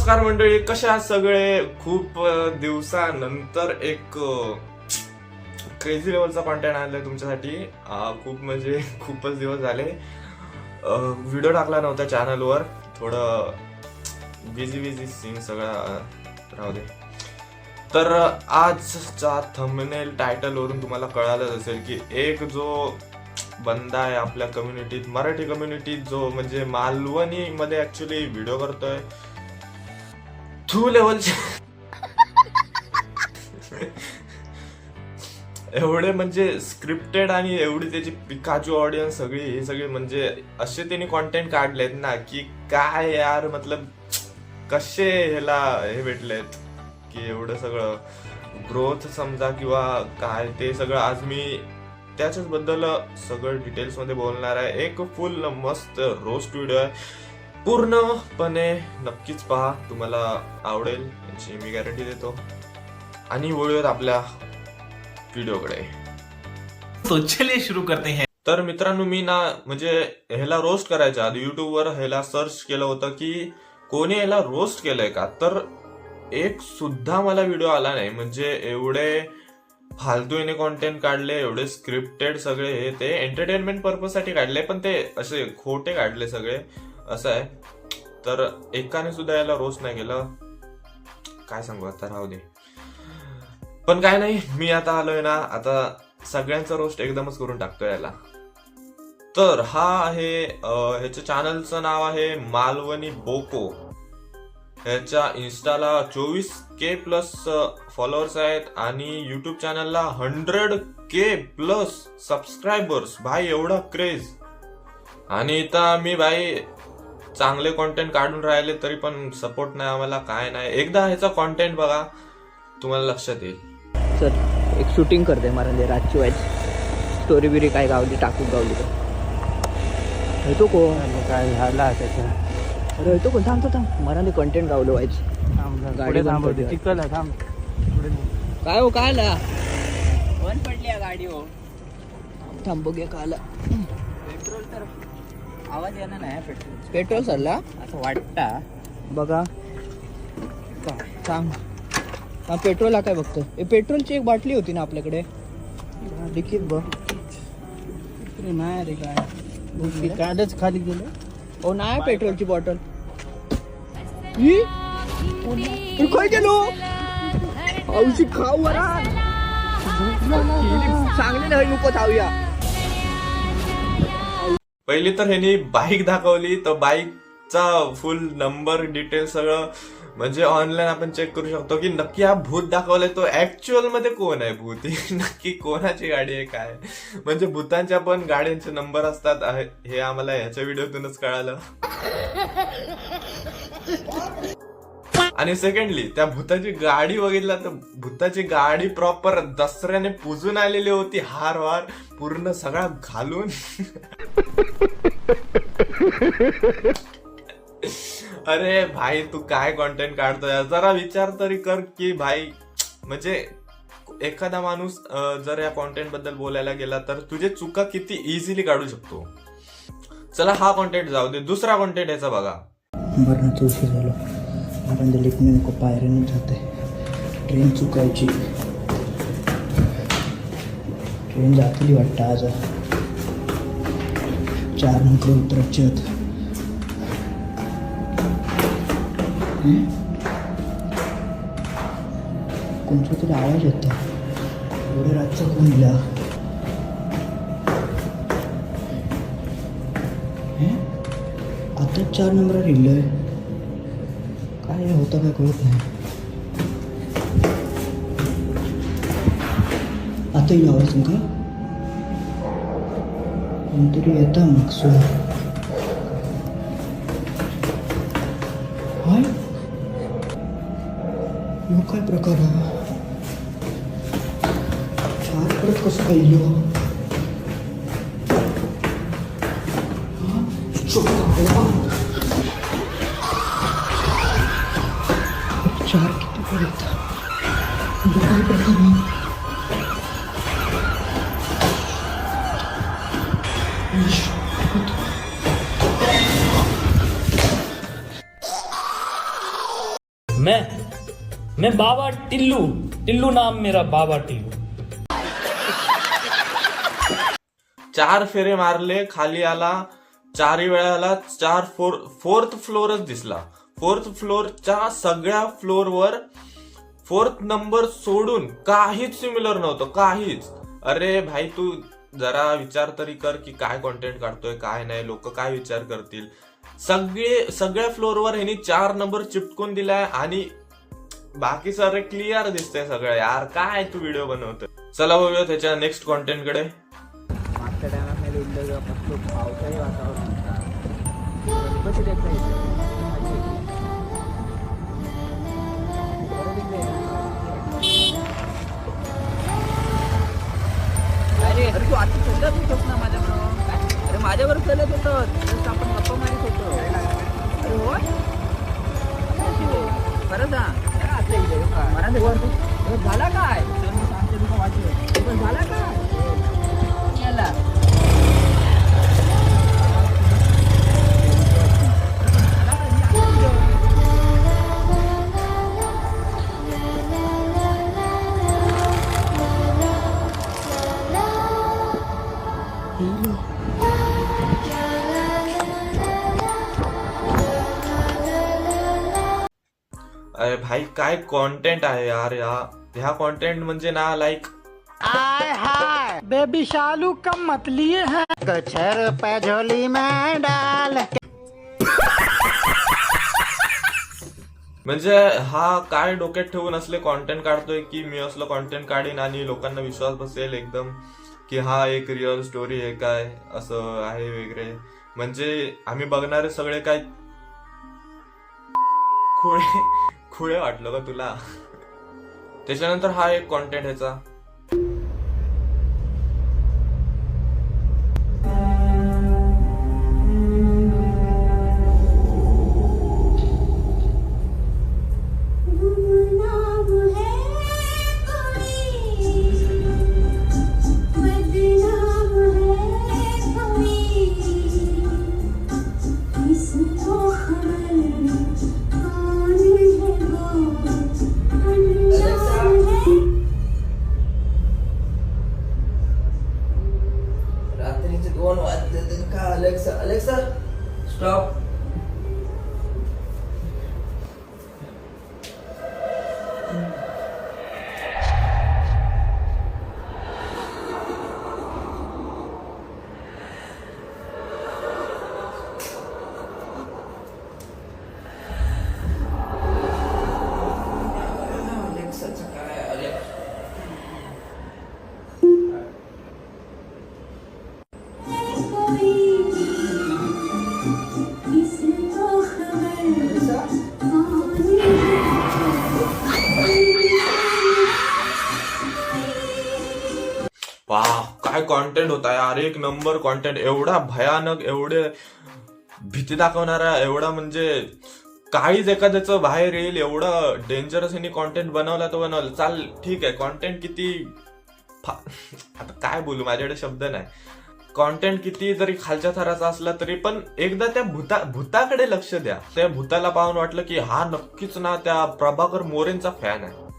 नमस्कार मंडळी, कसे आहात सगळे? खूप दिवसानंतर एक क्रेझी लेवलचा कॉन्टेंट आणलाय तुमच्यासाठी. खूपच दिवस झाले व्हिडिओ टाकला नव्हता चॅनलवर. थोडं बिझी सीन सगळा राहू दे. तर आजचा थंबनेल टायटल वरून तुम्हाला कळालंच असेल की एक जो बंदा आहे आपल्या कम्युनिटीत, मराठी कम्युनिटीत, जो म्हणजे मालवणी मध्ये ऍक्च्युली व्हिडिओ करतोय. टू लेवलचे एवढे म्हणजे स्क्रिप्टेड आणि एवढी त्याची पिकाचू ऑडियन्स सगळी हे सगळे म्हणजे असे त्यांनी कॉन्टेंट काढलेत ना की काय यार, मतलब कसे ह्याला हे भेटलेत की एवढं सगळं ग्रोथ समजा किंवा काय ते सगळं आज मी त्याच्याच बद्दल सगळं डिटेल्स मध्ये बोलणार आहे. एक फुल मस्त रोस्ट व्हिडिओ आहे, पूर्णपणे नक्कीच पहा, तुम्हाला आवडेल याची मी गॅरंटी देतो. आणि वळूयात आपल्या व्हिडिओकडे. तो चलिए शुरू करते हैं. तर मित्रांनो, मी ना म्हणजे ह्याला रोस्ट करायच्या आधी युट्यूबवर ह्याला सर्च केलं होतं की कोणी ह्याला रोस्ट केलंय का, तर एक सुद्धा मला व्हिडिओ आला नाही. म्हणजे एवढे फालतूने कॉन्टेंट काढले, एवढे स्क्रिप्टेड सगळे हे ते एंटरटेनमेंट पर्पज साठी काढले, पण ते असे खोटे काढले सगळे, असं आहे. तर एकाने सुद्धा याला रोस्ट नाही केलं. काय सांगू आता, राहू दे. पण काय नाही, मी आता आलोय ना, आता सगळ्यांचा रोस्ट एकदमच करून टाकतोय याला. तर हा आहे ह्याच्या चॅनलचं नाव आहे मालवणी बोको. ह्याच्या इन्स्टाला 24K+ फॉलोअर्स आहेत आणि युट्यूब चॅनलला 100K+ सबस्क्रायबर्स. भाई एवढा क्रेज. आणि इथं मी भाई चांगले कॉन्टेंट काढून राहिले तरी पण सपोर्ट नाही आम्हाला, काय नाही. एकदा ह्याचा कॉन्टेंट बघा, तुम्हाला लक्षात येईल. सर एक शूटिंग करते मला रातची वाईट स्टोरी बिरी काय गावली टाकून गावली तर येतो कोण काय झाला त्याच्या. अरे येतो कोण, थांबतो थांब, मराठी कंटेंट गावलं व्हायचं. गाडी थांबवते चिकल आहे, थांब. काय हो, काय आला बंद पडली गाडी हो. थांब बघूया काय आला. पेट्रोल तर आवाज येणार नाही. पेट्रोल सरला असं वाटता बघा. सांग हा पेट्रोल हा काय बघतो. हे पेट्रोलची एक बाटली होती ना आपल्याकडे डिकीत बघ. नाही रे, काय कार्डच खाली गेलं. हो नाही पेट्रोलची बॉटल. काय गेलो औषधी खाऊ चांगले नाही नको खाऊया. पहिली तर ह्यांनी बाईक दाखवली, तर बाईकचा फुल नंबर डिटेल सगळं म्हणजे ऑनलाईन आपण चेक करू शकतो की नक्की हा भूत दाखवलाय तो ऍक्च्युअल मध्ये कोण आहे भूत, नक्की कोणाची गाडी आहे काय. म्हणजे भूतांच्या पण गाड्यांचे नंबर असतात हे आम्हाला ह्याच्या व्हिडिओतूनच कळालं. आणि सेकंडली त्या भूताची गाडी बघितला तर भूताची गाडी प्रॉपर दसऱ्याने पुजून आलेली होती, हार वार पूर्ण सगळा घालून. अरे भाई, तू काय कॉन्टेंट काढतोय, जरा विचार तरी कर की भाई. म्हणजे एखादा माणूस जर या कॉन्टेंट बद्दल बोलायला गेला तर तुझे चुका किती इझिली काढू शकतो. चला हा कॉन्टेंट जाऊ दे, दुसरा कॉन्टेंट याचा बघा. बरं ना, उशीर झालो. आपण लिफ्टने नको, पायऱ्याने जाते. ट्रेन चुकायची. ट्रेन जातली वाटतं आज. 4 नंतर उतरायचे आहेत. कोणता तरी आवाज येतो. एवढ्या रातचा कोण दिला. आता 4 नंबर लिहिलंय. काय होतं काय कळत नाही. आता येईल आवाज का कोणतरी येतं मग सो. हाय, काय प्रकार हा. 4 परत कसं काय येईल. चार किती पर्यंत काय प्रकार. मैं बाबा टिल्लू नाम मेरा बाबा टिल्लू। 4 फेरे मारले, खाली आला, 4 वेळाला 4 फ्लोअरच दिसला. 4th फ्लोअरच्या सगळ्या फ्लोअरवर 4th नंबर सोडून काहीच सिमिलर नव्हतं, काहीच. अरे भाई तू जरा विचार तरी कर की काय कॉन्टेंट काढतोय काय नाही, लोक काय विचार करतील. सगळ्या फ्लोअरवर ह्यांनी 4 नंबर चिपकून दिलाय आणि बाकी सारे क्लिअर दिसतंय सगळं. यार काय तू व्हिडिओ बनवतोय. चला बघूया त्याच्या नेक्स्ट कॉन्टेंट कडे. मागच्या टायमात नाही उडलं जेव्हा पावसाळी वातावरण होता. गणपती देखता येते. अरे तू आता चलत होतोस ना माझ्याबरोबर. अरे माझ्याबरोबर चलत होतं, आपण गप्पा मारित होतो. अरे हो खरं सांग झाला काय झाला काय याला अरे भाई काय कॉन्टेंट आहे यार. ह्या कॉन्टेंट म्हणजे ना लाईक बेबी शालू कम मत लिए हैं कचर पे झोली में डाल. म्हणजे हा काय डोक्यात ठेवून असले कॉन्टेंट काढतोय की मी असलं कॉन्टेंट काढीन आणि लोकांना विश्वास बसेल एकदम की हा एक रिअल स्टोरी आहे काय असं आहे वगैरे. म्हणजे आम्ही बघणारे सगळे काय खुळे वाटलं का तुला. त्याच्यानंतर हा एक कॉन्टेंट ह्याचा रात्रीचे 2 वाजले का. Alexa stop. वाह काय कॉन्टेंट होता यार. एक नंबर कॉन्टेंट. एवढा भयानक, एवढे भीती दाखवणारा, एवढा म्हणजे काहीच एखाद्याचं बाहेर येईल एवढा डेंजरस यांनी कॉन्टेंट बनवला तो बनवला. चाल ठीक आहे कॉन्टेंट किती आता काय बोलू, माझ्याकडे शब्द नाही. कॉन्टेंट किती जरी खालच्या थराचा असला तरी पण एकदा त्या भूताकडे लक्ष द्या. त्या भूताला पाहून वाटलं की हा नक्कीच ना त्या प्रभाकर मोरेंचा फॅन आहे.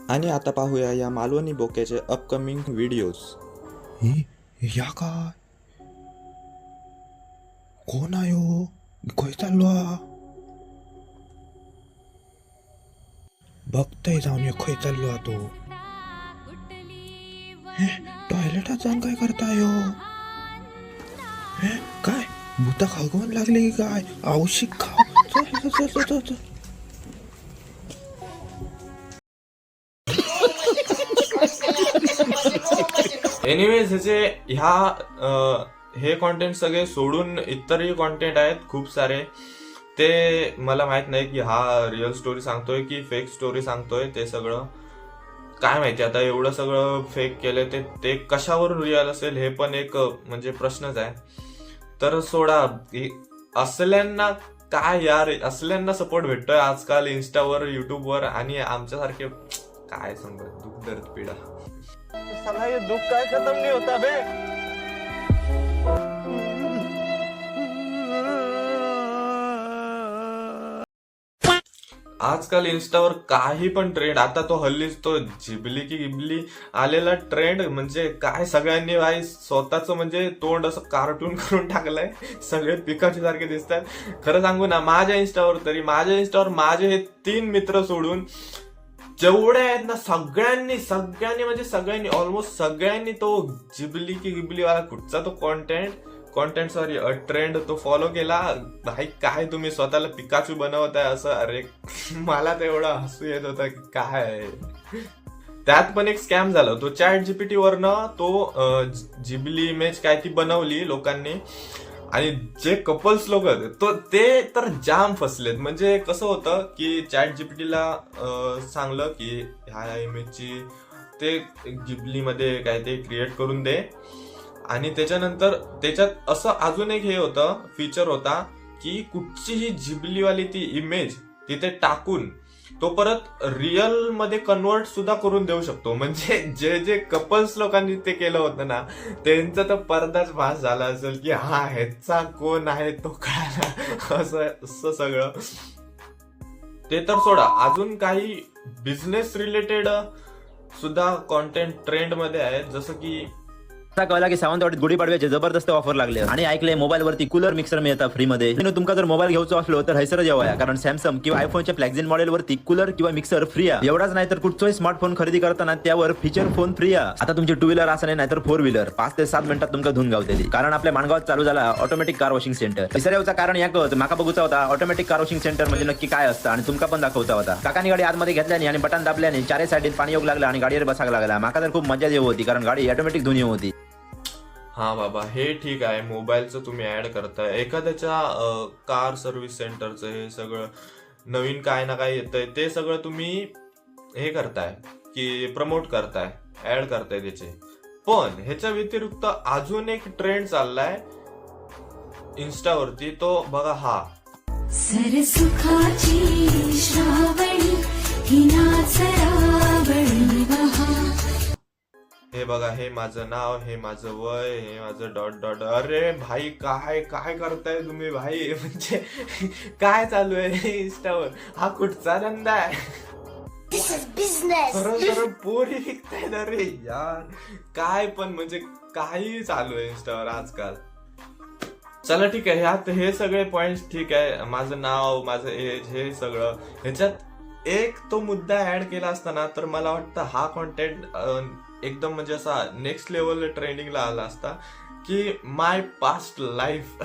आणि आता पाहूया या मालवणी बोक्याचे अपकमिंग व्हिडिओज. या काय कोण आयो खय चाललो बघताय जाऊन खय चाललो तो. टॉयलेटात जाऊन काय करताय काय भूता खागवून लागले की काय. औषध खाऊ. एनिवेज हे कॉन्टेंट सगळे सोडून इतरही कॉन्टेंट आहेत खूप सारे. ते मला माहित नाही की हा रिअल स्टोरी सांगतोय की फेक स्टोरी सांगतोय. ते सगळं काय माहिती आता. एवढं सगळं फेक केलंय ते कशावरून रिअल असेल हे पण एक म्हणजे प्रश्नच आहे. तर सोडा. असल्यांना काय यार, असल्यांना सपोर्ट भेटतोय आजकाल इन्स्टावर, युट्यूबवर. आणि आमच्यासारखे काय सांगत दुःख दर्द पीडा. साला ये दुख काय खत्म नहीं होता बे. आजकाल इन्स्टावर काही पण ट्रेंड, आता तो हल्लीच तो जिबली की गिबली आलेला ट्रेंड, म्हणजे काय सगळ्यांनी भाई स्वतःच म्हणजे तोंड असं कार्टून करून टाकलंय, सगळे पिकाची सारखे दिसतात. खरं सांगू ना, माझ्या इंस्टावर माझे हे 3 मित्र सोडून जेवढे आहेत ना, सगळ्यांनी ऑलमोस्ट सगळ्यांनी तो जिबली की गिबली वाला कुठचा तो ट्रेंड तो फॉलो केला. भाई काय तुम्ही स्वतःला पिकाचू बनवताय असं, अरे मला तर एवढं हसू येत होतं की काय. त्यात पण एक स्कॅम झालं, तो ChatGPT वरनं तो जिबली इमेज काय ती बनवली लोकांनी, आणि जे कपल्स लोक ते तर जाम फसलेत. म्हणजे कसं होतं की ChatGPTला सांगलं की ह्या इमेजची ते जिबली मध्ये काय ते क्रिएट करून दे, आणि त्याच्यानंतर त्याच्यात असं अजून एक हे होतं, फीचर होता की कुठचीही जिबलीवाली ती इमेज तिथे टाकून तो परत रिअल मध्ये कन्वर्ट सुद्धा करून देऊ शकतो. म्हणजे जे कपल्स लोकांनी ते केलं होतं ना, त्यांचा तर पडदाच भास झाला असेल की हा ह्याचा कोण आहे तो कळाला, असं सगळं. ते तर सोडा, अजून काही बिझनेस रिलेटेड सुद्धा कॉन्टेंट ट्रेंड मध्ये आहे. जसं की आता कळला की सावंतवाडीत गुढीपाडव्याचे जबरदस्त ऑफर लागले, आणि ऐकले मोबाईल वरती कूलर मिक्सर मिळतात फ्री मध्ये. तुमका जर मोबाईल घ्यायचो असलो तर हैसर जेव्हा, कारण सॅमसंग किंवा आयफोनच्या फ्लॅगझिन मॉडेल वरती कूलर किंवा मिक्सर फ्री आहे. एवढाच नाही तर कुठचाही स्मार्टफोन खरेदी करताना त्यावर फीचर फोन फ्री आहे. आता तुमची 2 व्हीलर असं नाही तर 4 व्हीलर 5 ते 7 मिनिटात तुमका धुवून गावतेली, कारण आपल्या माणगावात चालू झाला ऑटोमॅटिक कार वॉशिंग सेंटर. विसरायचं कारण याकच माका बघूचा होता ऑटोमॅटिक कार वॉशिंग सेंटर म्हणजे नक्की काय असतं, आणि तुमका पण दाखवता होता. काकानी गाडी आतमध्ये घेतल्याने आणि बटन दाबल्याने 4 साईडीत पाणी येऊ लागला आणि गाडीवर बसायला लागला. माका तर खूप मजा येऊ होती, कारण गाडी ऑटोमॅटिक धुवून होती. हा बाबा, हे ठीक आहे, मोबाईलचं तुम्ही ऍड करताय, एखाद्याच्या कार सर्व्हिस सेंटरचं हे सगळं नवीन काय ना काय येतंय ते सगळं तुम्ही हे करताय की प्रमोट करताय, ऍड करताय त्याचे. पण ह्याच्या व्यतिरिक्त अजून एक ट्रेंड चाललाय इन्स्टावरती, तो बघा हा. सरसुखाची श्रावणी हिनाच रावणी बहा. हे बघा, हे माझं नाव, हे माझं वय, हे माझं डॉट डॉट. अरे भाई काय काय करताय तुम्ही भाई, म्हणजे काय चालू आहे इंस्टावर, हा कुठचा धंदा आहे? खरं पोरी विकतायत, अरे यार काय पण, म्हणजे काही चालू आहे इंस्टावर आजकाल. चला ठीक आहे, ह्यात हे सगळे पॉइंट ठीक आहे, माझं नाव, माझं एज, हे सगळं. ह्याच्यात एक तो मुद्दा ऍड केला असताना तर मला वाटतं हा कॉन्टेंट एकदम म्हणजे असा नेक्स्ट लेवल ट्रेंडिंगला आला असता, की माय पास्ट लाईफ.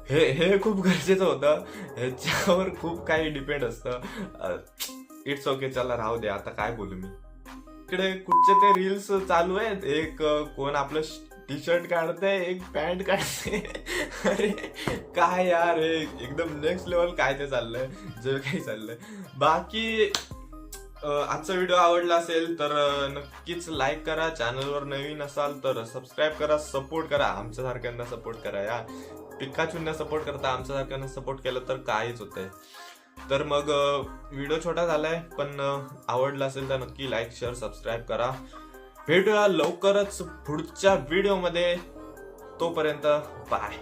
हे खूप गरजेचं होतं, ह्याच्यावर खूप काही डिपेंड असतं. इट्स ओके, चला राहू दे, आता काय बोलू मी. इकडे कुठचे ते रील्स चालू आहेत, एक कोण आपलं टी शर्ट काढतंय, एक पॅन्ट काढते. अरे काय यार, हे एकदम नेक्स्ट लेवल काय ते चाललंय, जे काही चाललंय. बाकी आजचा व्हिडिओ आवडला असेल तर नक्कीच लाईक करा, चॅनलवर नवीन असाल तर सबस्क्राईब करा, सपोर्ट करा, आमच्यासारख्यांना सपोर्ट करा. या पिकाचूंना सपोर्ट करता आमच्यासारख्यांना सपोर्ट केलं तर काहीच होतंय. तर मग व्हिडिओ छोटा झालाय, पण आवडला असेल तर नक्की लाईक, शेअर, सबस्क्राईब करा. भेटूया लवकरच पुढच्या व्हिडिओमध्ये, तोपर्यंत बाय.